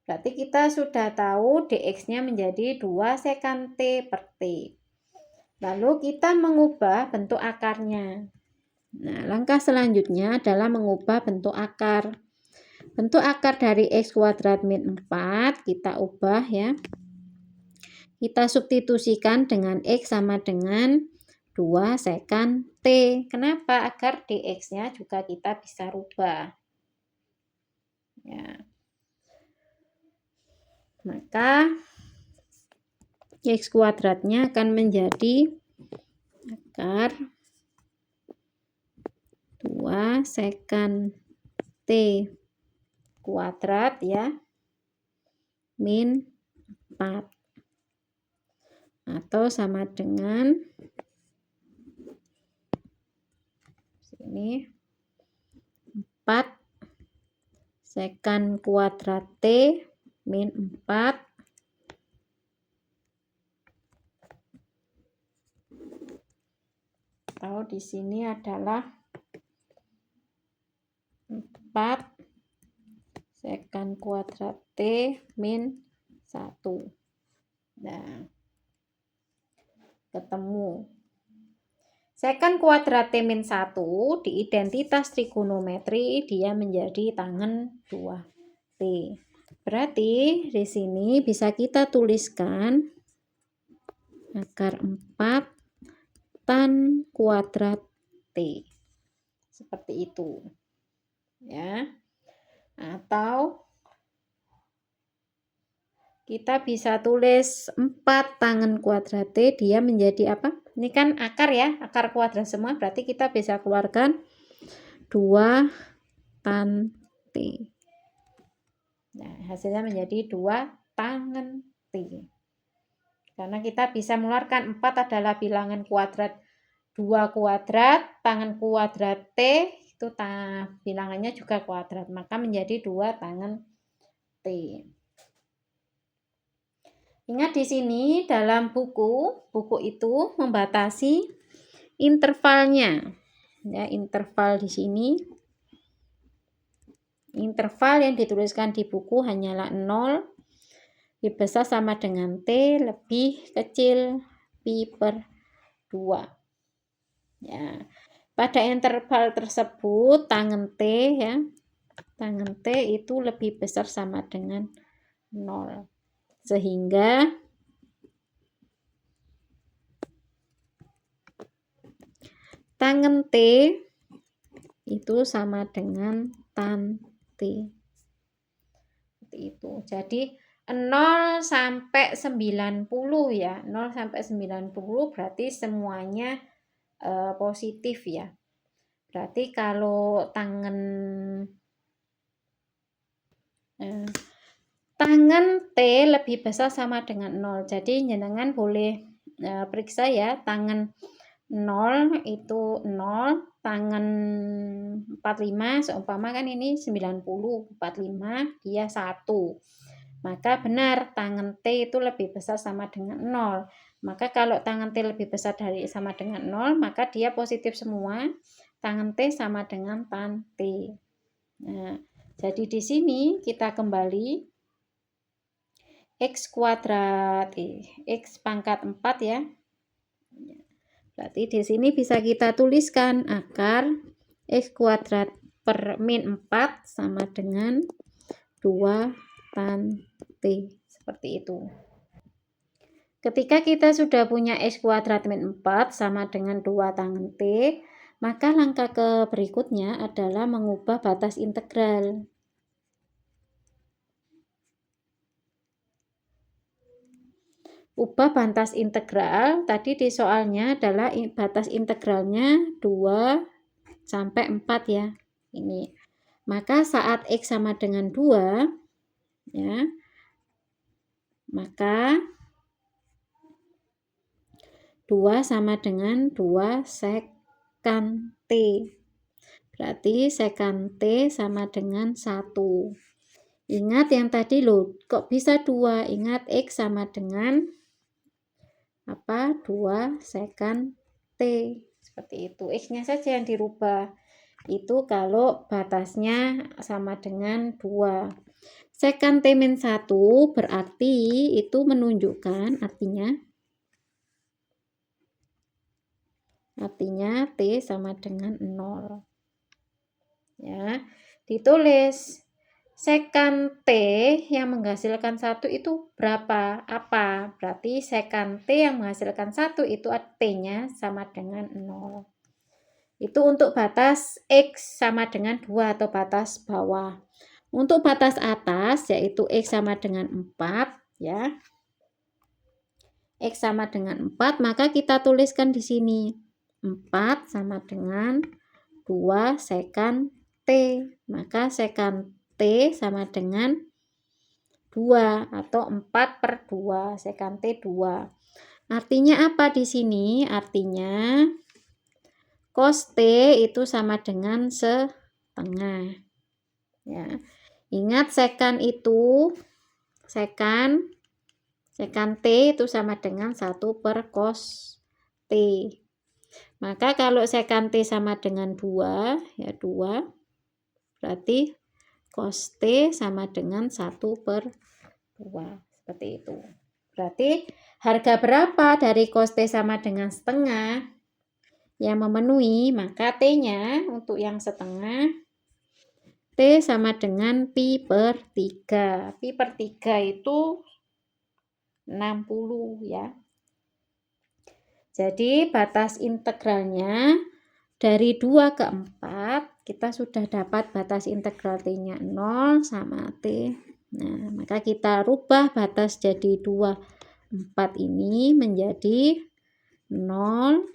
Berarti kita sudah tahu dx-nya menjadi 2 sekan T per T. Lalu kita mengubah bentuk akarnya. Nah, langkah selanjutnya adalah mengubah bentuk akar. Bentuk akar dari X kuadrat min 4 kita ubah ya. Kita substitusikan dengan X sama dengan 2 sekan T. Kenapa? Agar dx-nya juga kita bisa rubah. Ya. Maka X kuadratnya akan menjadi akar 2 sekan T kuadrat ya min 4 atau sama dengan sini 4 sekan kuadrat T min 4 atau di sini adalah 4 sekan kuadrat T min 1. Nah, ketemu. Sekan kuadrat T min 1 di identitas trigonometri dia menjadi tangen 2T. Berarti di sini bisa kita tuliskan akar 4 tan kuadrat T. Seperti itu. Ya. Atau kita bisa tulis 4 tangen kuadrat T dia menjadi apa? Ini kan akar ya, akar kuadrat semua, berarti kita bisa keluarkan 2 tan T. Nah, hasilnya menjadi 2 tangen T. Karena kita bisa mengeluarkan 4 adalah bilangan kuadrat 2 kuadrat, tangen kuadrat T itu bilangannya juga kuadrat, maka menjadi 2 tangen T. Ingat di sini dalam buku itu membatasi intervalnya. Ya, interval di sini. Interval yang dituliskan di buku hanyalah 0, pi besar sama dengan T lebih kecil pi per 2. Ya. Pada interval tersebut tangen T ya. Tangen T itu lebih besar sama dengan 0. Sehingga tangen T itu sama dengan tan T. Seperti itu. Jadi 0 sampai 90 ya. 0 sampai 90 berarti semuanya positif ya. Berarti kalau tangen T lebih besar sama dengan 0. Jadi jenengan boleh periksa ya, tangan 0 itu 0, tangan 45 seumpama kan ini 90, 45 dia 1. Maka benar tangan T itu lebih besar sama dengan 0. Maka kalau tangan T lebih besar dari sama dengan 0, maka dia positif semua. Tangan T sama dengan tan T. Nah, jadi di sini kita kembali X kuadrat, X pangkat 4 ya. Berarti di sini bisa kita tuliskan akar X kuadrat per min 4 sama dengan 2 tan T. Seperti itu. Ketika kita sudah punya X kuadrat min 4 sama dengan 2 tan T, maka langkah ke berikutnya adalah mengubah batas integral. Ubah batas integral, tadi di soalnya adalah batas integralnya 2 sampai 4 ya. Ini. Maka saat X sama dengan 2, ya, maka 2 sama dengan 2 sekan T. Berarti sekan T sama dengan 1. Ingat yang tadi loh, kok bisa 2? Ingat X sama dengan 2 sekan T. Seperti itu. X-nya saja yang dirubah. Itu kalau batasnya sama dengan 2. Sekan T min 1 berarti itu menunjukkan artinya T sama dengan 0. Ya, ditulis sekan T yang menghasilkan 1 itu berapa? Apa? Berarti sekan T yang menghasilkan 1 itu T-nya sama dengan 0. Itu untuk batas X sama dengan 2 atau batas bawah. Untuk batas atas yaitu X sama dengan 4 ya. X sama dengan 4, maka kita tuliskan di sini 4 sama dengan 2 sekan T. Maka sekan T sama dengan 2 atau 4 per 2. Sekan T 2. Artinya apa di sini? Artinya cos T itu sama dengan setengah. Ya. Ingat sekan itu, sekan T itu sama dengan 1 per cos T. Maka kalau sekan T sama dengan 2, ya 2, berarti cos T sama dengan 1 per 2. Seperti itu. Berarti harga berapa dari cos T sama dengan setengah yang memenuhi? Maka T-nya untuk yang setengah, T sama dengan pi per 3. Pi per 3 itu 60 ya. Jadi batas integralnya dari 2 ke 4, kita sudah dapat batas integral T-nya 0 sama T. Nah, maka kita rubah batas jadi 2, 4 ini menjadi 0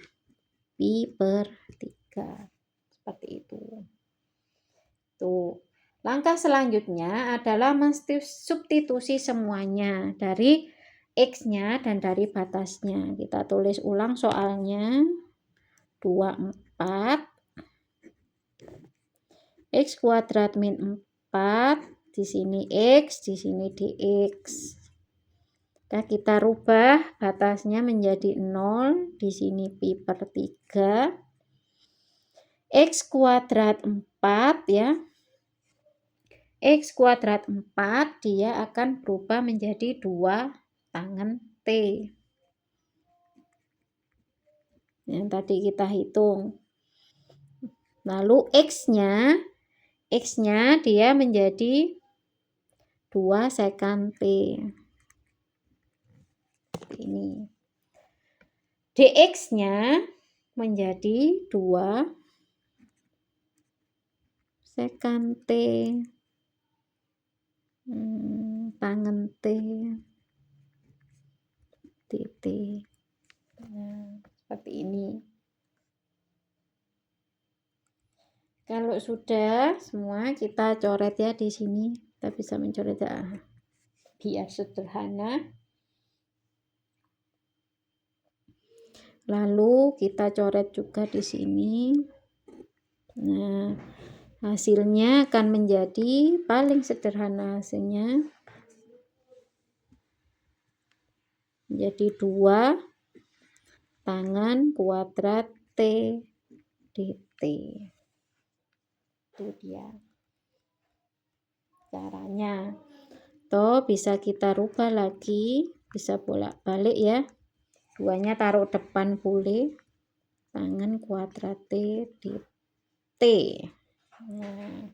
pi per 3. Seperti itu. Tuh. Langkah selanjutnya adalah mensubstitusi semuanya dari X-nya dan dari batasnya. Kita tulis ulang soalnya. 24 X kuadrat min 4, di sini X, di sini dx. Maka kita rubah batasnya menjadi 0, di sini pi per 3. X kuadrat 4 ya. X kuadrat 4 dia akan berubah menjadi 2 tangen T. Yang tadi kita hitung. Lalu X-nya dia menjadi 2 sekant T. Ini. DX-nya menjadi 2 sekant T. Tangen T. dt. Nah, seperti ini. Kalau sudah semua kita coret ya di sini. Kita bisa mencoret ya. Biar sederhana. Lalu kita coret juga di sini. Nah, hasilnya akan menjadi paling sederhana hasilnya menjadi 2 tangen kuadrat T dt. Itu dia caranya. Toh bisa kita rubah lagi, bisa bolak-balik ya. Duanya taruh depan boleh. Tangen kuadrat T dt. Nah.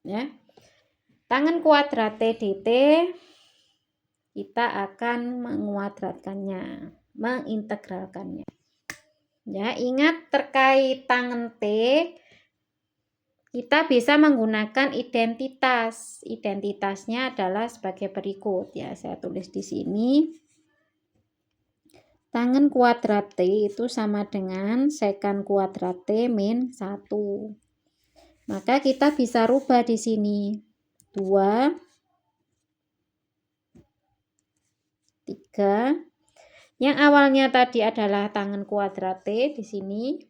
Ya. Tangen kuadrat T dt kita akan menguadratkannya, mengintegralkannya. Ya, ingat terkait tangen T kita bisa menggunakan identitas. Identitasnya adalah sebagai berikut ya. Saya tulis di sini. Tangen kuadrat T itu sama dengan sekant kuadrat T min 1. Maka kita bisa rubah di sini. 2, 3. Yang awalnya tadi adalah tangen kuadrat T di sini.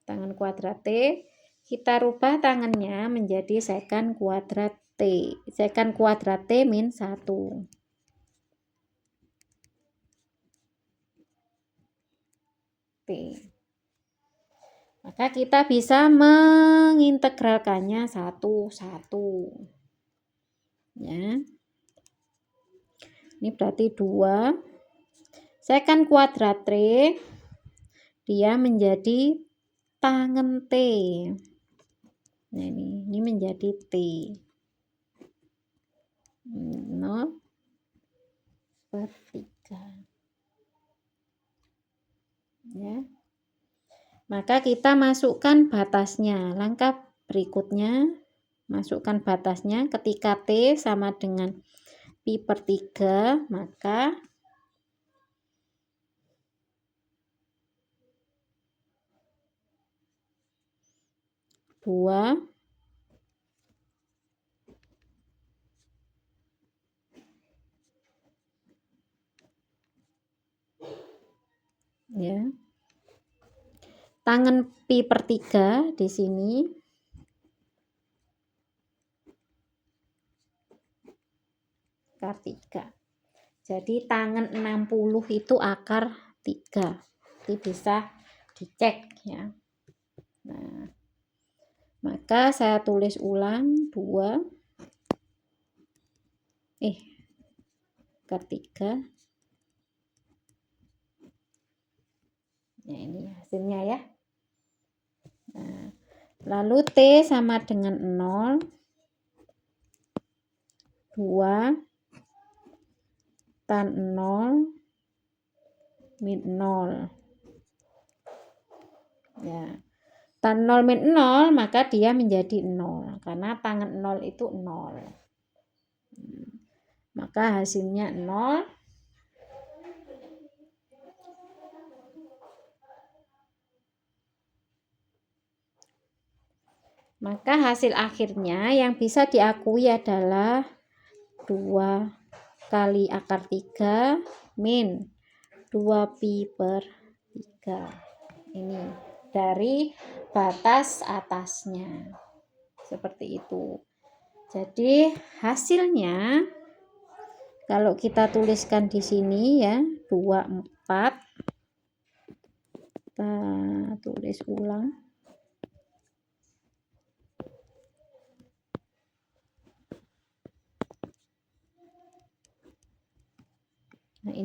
Tangen kuadrat T. Kita rubah tangannya menjadi sekant kuadrat T. Sekant kuadrat T min 1. T. Maka kita bisa mengintegralkannya satu-satu. Ya. Ini berarti 2. Sekant kuadrat T dia menjadi tangen T. Nah, ini menjadi T. 0 per 3. Ya. Maka kita masukkan batasnya. Langkah berikutnya, masukkan batasnya ketika T sama dengan pi per 3, maka dua ya. Tangen pi per 3 di sini akar 3. Jadi tangen 60 itu akar 3. Itu bisa dicek ya. Nah, maka saya tulis ulang 2 akar 3. Nah, ini hasilnya ya. Nah, lalu T sama dengan 0. 2 tan 0 min 0. Ya. Tan 0 min 0 maka dia menjadi 0 karena tangen 0 itu 0. Maka hasilnya 0. Maka hasil akhirnya yang bisa diakui adalah 2 kali akar 3 min 2 pi per 3. Ini dari batas atasnya. seperti itu. Jadi hasilnya kalau kita tuliskan di sini ya 24, kita tulis ulang. Nah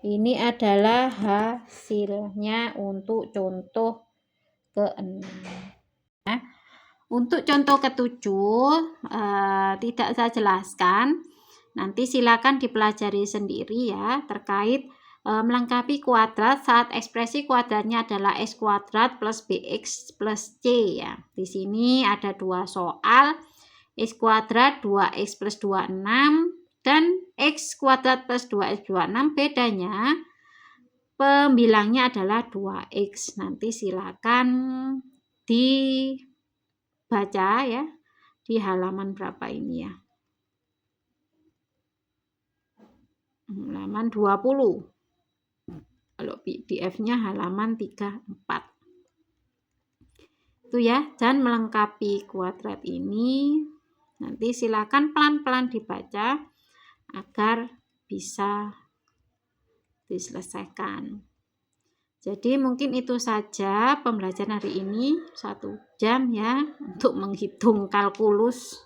ini adalah hasilnya untuk contoh ke-6. Nah, untuk contoh ke-7 tidak saya jelaskan. Nanti silakan dipelajari sendiri ya terkait melengkapi kuadrat saat ekspresi kuadratnya adalah x kuadrat plus bx plus c ya. Di sini ada 2 soal, x kuadrat 2x plus 26 dan x kuadrat plus 2x 26, bedanya pembilangnya adalah 2x. Nanti silakan dibaca ya di halaman berapa ini ya. Halaman 20. Kalau PDF-nya halaman 34. Itu ya, dan melengkapi kuadrat ini nanti silakan pelan-pelan dibaca agar bisa diselesaikan. Jadi mungkin itu saja pembelajaran hari ini, 1 jam ya untuk menghitung kalkulus.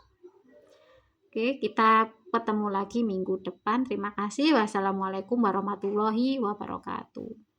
Oke, kita ketemu lagi minggu depan. Terima kasih. Wassalamualaikum warahmatullahi wabarakatuh.